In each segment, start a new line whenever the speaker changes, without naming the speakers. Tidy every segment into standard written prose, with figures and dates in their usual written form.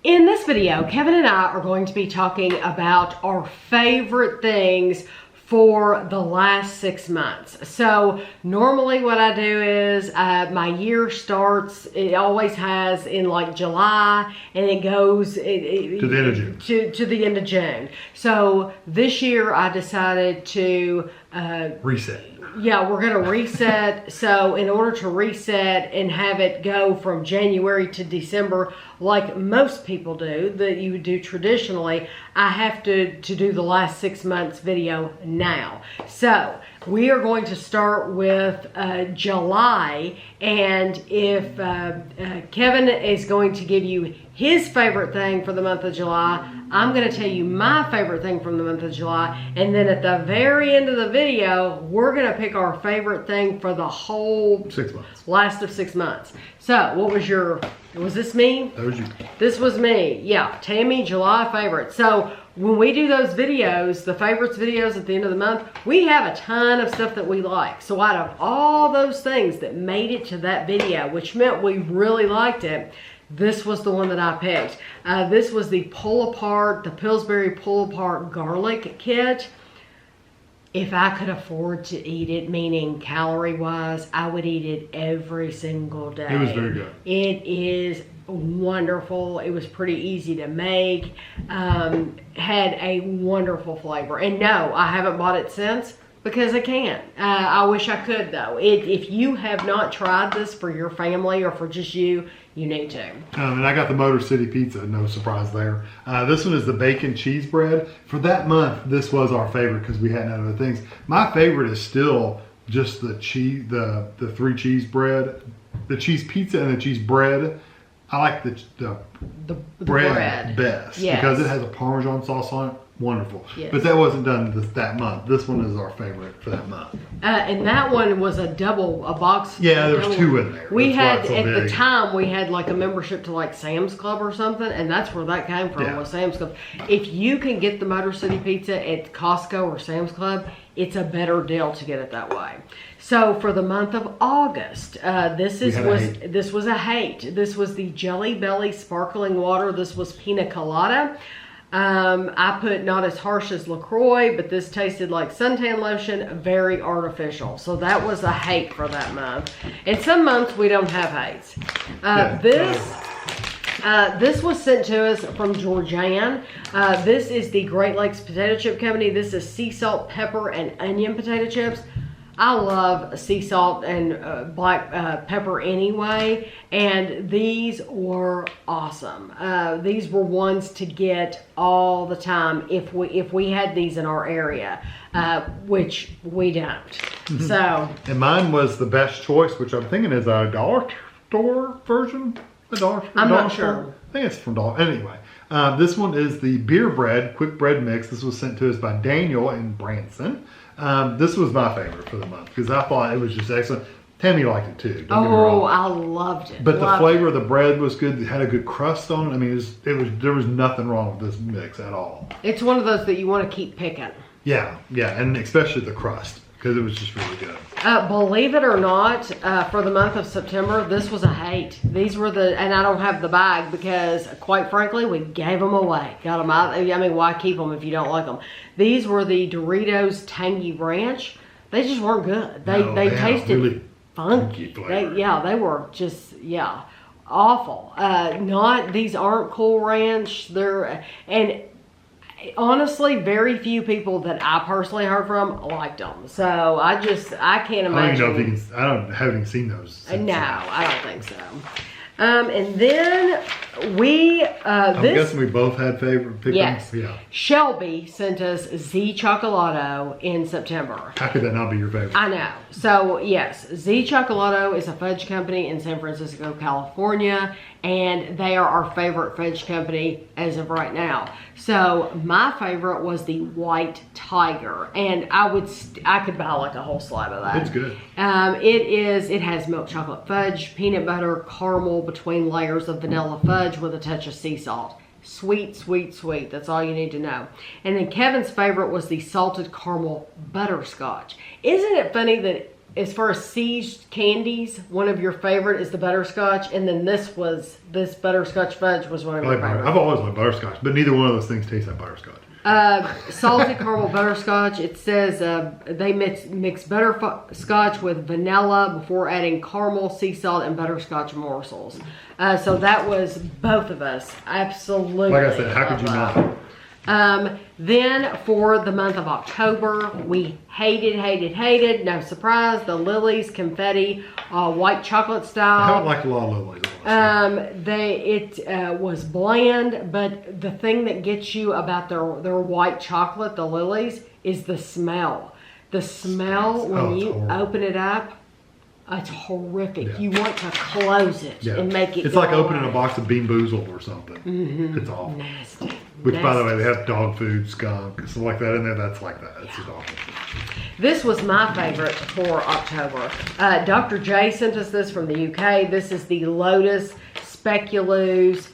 In this video, Kevin and I are going to be talking about our favorite things for the last 6 months. So normally what I do is my year starts, it always has in like July, and it goes
to the end of June.
To the end of June. So this year I decided to
reset.
Yeah, we're going to reset. So in order to reset and have it go from January to December, like most people do, that you would do traditionally, I have to do the last 6 months video now. So we are going to start with July, and if Kevin is going to give you his favorite thing for the month of July, I'm going to tell you my favorite thing from the month of July, and then at the very end of the video, we're going to pick our favorite thing for the whole
6 months.
Last of 6 months. So what was your, was this me?
That was you.
This was me. Yeah, Tammy, July favorite. So when we do those videos, the favorites videos at the end of the month, we have a ton of stuff that we like. So out of all those things that made it to that video, which meant we really liked it, this was the one that I picked. This was the the Pillsbury pull apart garlic kit. If I could afford to eat it, meaning calorie wise, I would eat it every single day.
It was very good.
It is wonderful. It was pretty easy to make. Had a wonderful flavor. And no, I haven't bought it since because I can't. I wish I could though. If you have not tried this for your family or for just you, you need to.
And I got the Motor City Pizza, no surprise there. This one is the bacon cheese bread. For that month, this was our favorite because we hadn't had other things. My favorite is still just the cheese, the 3 cheese bread, the cheese pizza and the cheese bread. I like the bread best because it has a Parmesan sauce on it. Wonderful. Yes. But that wasn't done that month. This one is our favorite for that month.
And that one was a box.
Yeah, there's 2 in there.
We had, at the time, we had like a membership to like Sam's Club or something, and that's where that came from, was Sam's Club. If you can get the Motor City Pizza at Costco or Sam's Club, it's a better deal to get it that way. So for the month of August, this was a hate. This was the Jelly Belly sparkling water. This was pina colada. I put not as harsh as LaCroix, but this tasted like suntan lotion, very artificial. So that was a hate for that month. And some months we don't have hates. This was sent to us from Georgianne. This is the Great Lakes Potato Chip Company. This is sea salt, pepper, and onion potato chips. I love sea salt and black pepper anyway, and these were awesome. These were ones to get all the time if we had these in our area, which we don't. So, and
mine was the best choice, which I'm thinking is a dollar store version.
I'm not sure.
I think it's from Dollar. Anyway, this one is the beer bread quick bread mix. This was sent to us by Daniel in Branson. This was my favorite for the month because I thought it was just excellent. Tammy liked it too.
Oh, I loved it.
But the flavor of the bread was good. It had a good crust on it. I mean, there was nothing wrong with this mix at all.
It's one of those that you want to keep picking.
Yeah, and especially the crust because it was just really good.
Believe it or not, for the month of September, this was a hate. These were and I don't have the bag because, quite frankly, we gave them away. Got them out. I mean, why keep them if you don't like them? These were the Doritos Tangy Ranch. They just weren't good. They tasted really funky. They were just, awful. These aren't Cool Ranch. And honestly, very few people that I personally heard from liked them. So I can't imagine.
I haven't even seen those.
No, I don't think so. And then I'm
guessing we both had favorite picks.
Yes. Yeah. Shelby sent us Z Chocolato in September.
How could that not be your favorite?
I know. So yes, Z Chocolato is a fudge company in San Francisco, California, and they are our favorite fudge company as of right now. So my favorite was the White Tiger, and I could buy like a whole slab of that.
It's good.
It has milk chocolate fudge, peanut butter, caramel between layers of vanilla fudge with a touch of sea salt. Sweet, sweet, sweet. That's all you need to know. And then Kevin's favorite was the salted caramel butterscotch. Isn't it funny that as far as seized candies, one of your favorite is the butterscotch, and then this butterscotch fudge was one of my favorites.
I've always liked butterscotch, but neither one of those things tastes like butterscotch.
Salted caramel butterscotch. It says they mix butterscotch with vanilla before adding caramel, sea salt, and butterscotch morsels. So that was both of us. Absolutely.
Like I said, how could you not?
Then for the month of October, we hated, no surprise, the Lily's confetti, white chocolate style.
I haven't liked a lot of Lily's.
It was bland, but the thing that gets you about their white chocolate, the Lily's, is the smell. The smell when you open it up, it's horrific. Yeah. You want to close it and make it.
It's like opening a box of Bean Boozled or something. Mm-hmm. It's awful.
Nasty.
Which, by the way, they have dog food, skunk, stuff like that in there. That's like that. It's just awful.
This was my favorite for October. Dr. J sent us this from the UK. This is the Lotus Speculoos.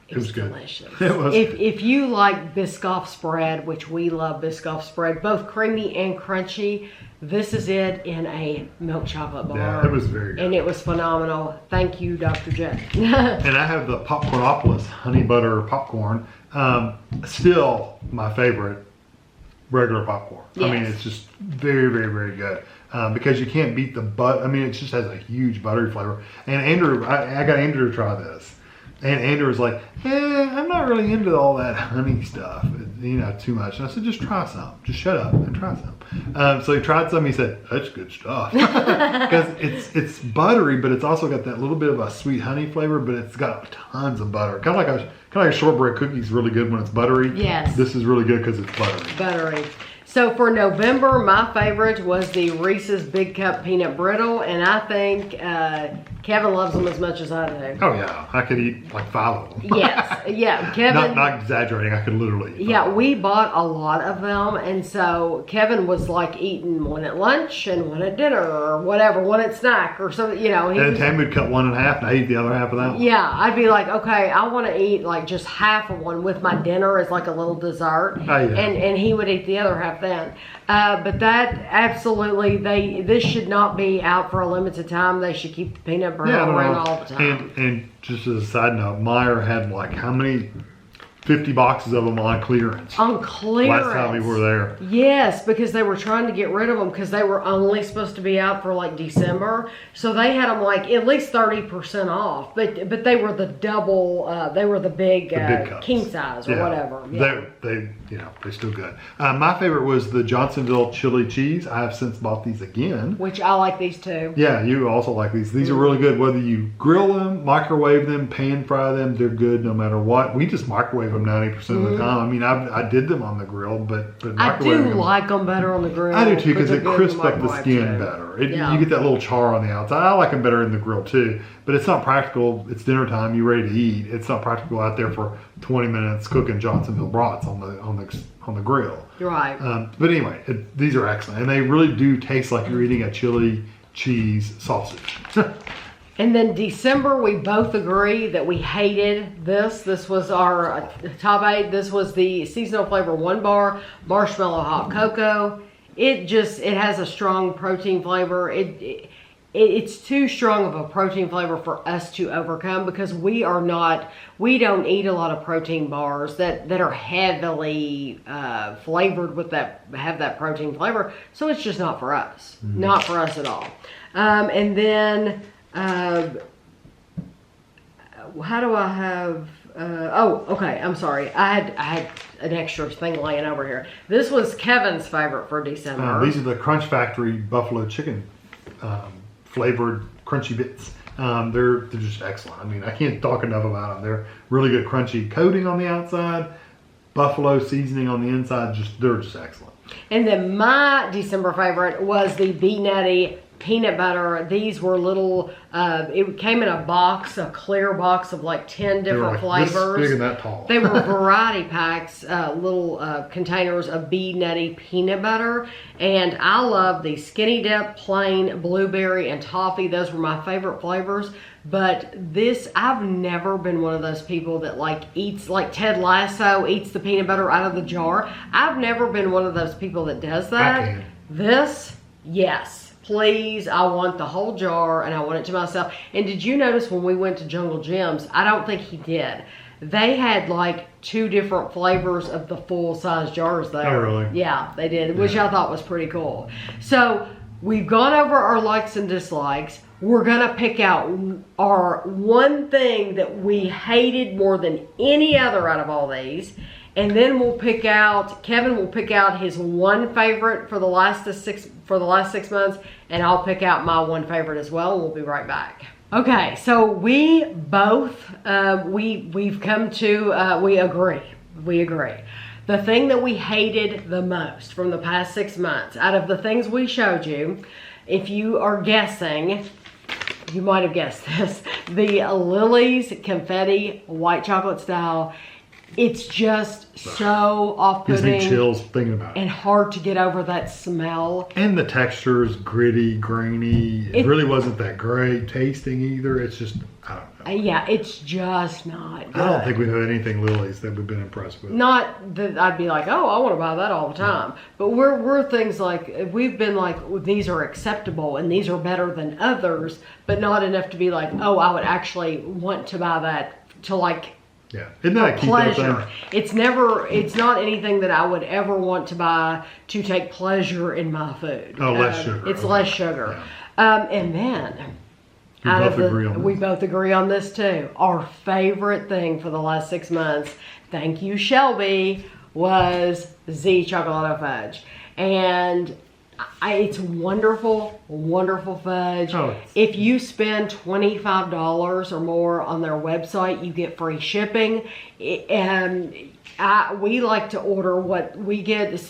It was good. Delicious. It was. If you like Biscoff spread, which we love Biscoff spread, both creamy and crunchy, this is it in a milk chocolate bar.
Yeah, it was very good.
And it was phenomenal. Thank you, Dr. J.
And I have the Popcornopolis honey butter popcorn. Still my favorite regular popcorn. Yes. I mean, it's just very, very, very good. Because you can't beat the I mean, it just has a huge buttery flavor. And Andrew, I got Andrew to try this. And Andrew was like, I'm not really into all that honey stuff, too much. And I said, just try some. Just shut up and try some. So he tried some. He said, that's good stuff. Because it's buttery, but it's also got that little bit of a sweet honey flavor, but it's got tons of butter. Kind of like a shortbread cookie is really good when it's buttery.
Yes.
This is really good because it's buttery.
Buttery. So for November, my favorite was the Reese's Big Cup Peanut Brittle, and I think Kevin loves them as much as I do.
Oh yeah, I could eat like 5 of them.
Yes, yeah, Kevin.
Not exaggerating, I could literally eat 5.
Yeah, we bought a lot of them, and so Kevin was like eating one at lunch and one at dinner or whatever, one at snack or something,
And then Tammy would cut one in half, and I eat the other half of that one.
Yeah, I'd be like, okay, I want to eat like just half of one with my dinner as like a little dessert, and he would eat the other half then. But that absolutely, this should not be out for a limited time. They should keep the peanut butter around all the time.
And just as a side note, Meijer had like how many? 50 boxes of them on clearance.
On clearance.
Last time we were there.
Yes, because they were trying to get rid of them because they were only supposed to be out for like December. So they had them like at least 30% off. But they were the double, they were the big king size or whatever. Yeah.
They're still good. My favorite was the Johnsonville chili cheese. I have since bought these again.
Which I like these too.
Yeah, you also like these. These are really good. Whether you grill them, microwave them, pan fry them, they're good no matter what. We just microwave them 90% of the time. I mean, I did them on the grill, but
I do like them better on the grill.
I do too because it crisps up the skin better. You get that little char on the outside. I like them better in the grill too, but it's not practical. It's dinner time. You're ready to eat. It's not practical out there for 20 minutes cooking Johnsonville brats on the grill.
You're right.
But anyway, these are excellent, and they really do taste like you're eating a chili cheese sausage.
And then December, we both agree that we hated this. This was our top 8. This was the seasonal flavor 1 bar, marshmallow hot cocoa. It has a strong protein flavor. It's too strong of a protein flavor for us to overcome because we don't eat a lot of protein bars that are heavily flavored with have that protein flavor. So it's just not for us. Mm-hmm. Not for us at all. And then, how do I have, okay, I'm sorry. I had an extra thing laying over here. This was Kevin's favorite for December.
These are the Crunch Factory buffalo chicken flavored crunchy bits. They're just excellent. I mean, I can't talk enough about them. They're really good crunchy coating on the outside, buffalo seasoning on the inside. They're just excellent.
And then my December favorite was the Bee Nutty peanut butter. These were little, it came in a clear box of like 10 different flavors.
This big and that tall.
They were variety packs, little containers of Bee Nutty peanut butter. And I love the Skinny Dip, plain, blueberry, and toffee. Those were my favorite flavors. But I've never been one of those people that eats, like Ted Lasso eats the peanut butter out of the jar. I've never been one of those people that does that.
I can.
This, yes. please, I want the whole jar and I want it to myself. And did you notice when we went to Jungle Jim's, I don't think he did. They had like 2 different flavors of the full size jars there.
Oh, really?
Yeah, they did, which I thought was pretty cool. So we've gone over our likes and dislikes. We're gonna pick out our one thing that we hated more than any other out of all these. And then Kevin will pick out his one favorite for the last 6 months, and I'll pick out my one favorite as well, and we'll be right back. Okay, so we both, we've come to, we agree. The thing that we hated the most from the past 6 months, out of the things we showed you, if you are guessing, you might have guessed this, the Lily's Confetti White Chocolate Style. It's just so off-putting.
Gives me chills thinking about it.
And hard to get over that smell.
And the texture is gritty, grainy. It really wasn't that great tasting either. It's just, I don't know.
Yeah, it's just not good.
I don't think we've had anything Lily's that we've been impressed with.
Not that I'd be like, oh, I want to buy that all the time. But we're things like, we've been like, these are acceptable and these are better than others, but not enough to be like, oh, I would actually want to buy that to like,
yeah, isn't that a
pleasure. It's not anything that I would ever want to buy to take pleasure in my food.
Oh, less sugar.
It's less sugar.
Yeah.
And then,
we
both agree on this too. Our favorite thing for the last 6 months, thank you Shelby, was Z Chocolate Fudge. And it's wonderful, wonderful fudge.
Oh,
if you spend $25 or more on their website, you get free shipping. And we like to order what we get.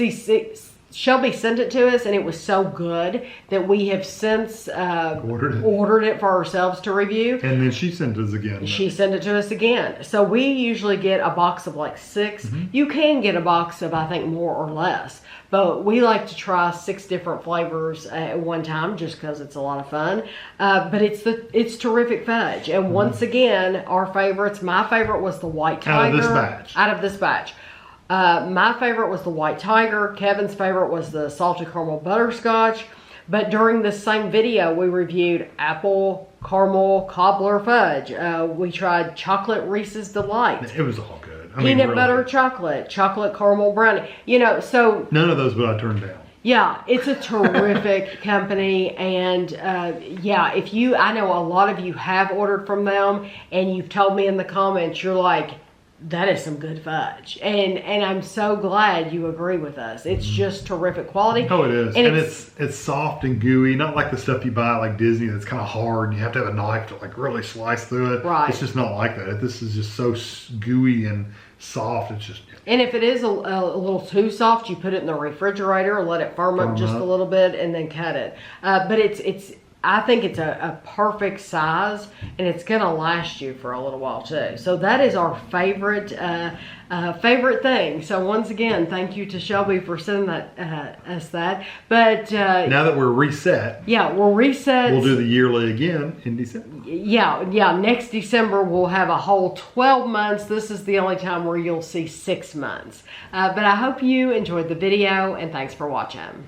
Shelby sent it to us, and it was so good that we have since ordered it for ourselves to review.
And then she sent it again.
She sent it to us again. So we usually get a box of like 6. Mm-hmm. You can get a box of, I think, more or less. But we like to try 6 different flavors at one time just because it's a lot of fun. But it's terrific fudge. And once again, our favorites, my favorite was the White Tiger. Out of this batch. My favorite was the White Tiger. Kevin's favorite was the Salted Caramel Butterscotch. But during this same video, we reviewed Apple Caramel Cobbler Fudge. We tried Chocolate Reese's Delight.
It was all good.
Peanut butter chocolate, chocolate caramel brownie. So
none of those would I turn down.
Yeah, it's a terrific company, and yeah, I know a lot of you have ordered from them, and you've told me in the comments, you're like, that is some good fudge, and I'm so glad you agree with us. It's just terrific quality.
Oh, it is, and it's soft and gooey, not like the stuff you buy at like Disney that's kind of hard and you have to have a knife to like really slice through it.
Right.
It's just not like that. This is just so gooey and soft. It's just.
And if it is a little too soft, you put it in the refrigerator and let it firm up just a little bit, and then cut it. But I think it's a perfect size, and it's gonna last you for a little while too. So that is our favorite thing. So once again, thank you to Shelby for sending us that. But
now that we're reset,
we're reset.
We'll do the yearly again in December.
Yeah. Next December we'll have a whole 12 months. This is the only time where you'll see 6 months. But I hope you enjoyed the video, and thanks for watching.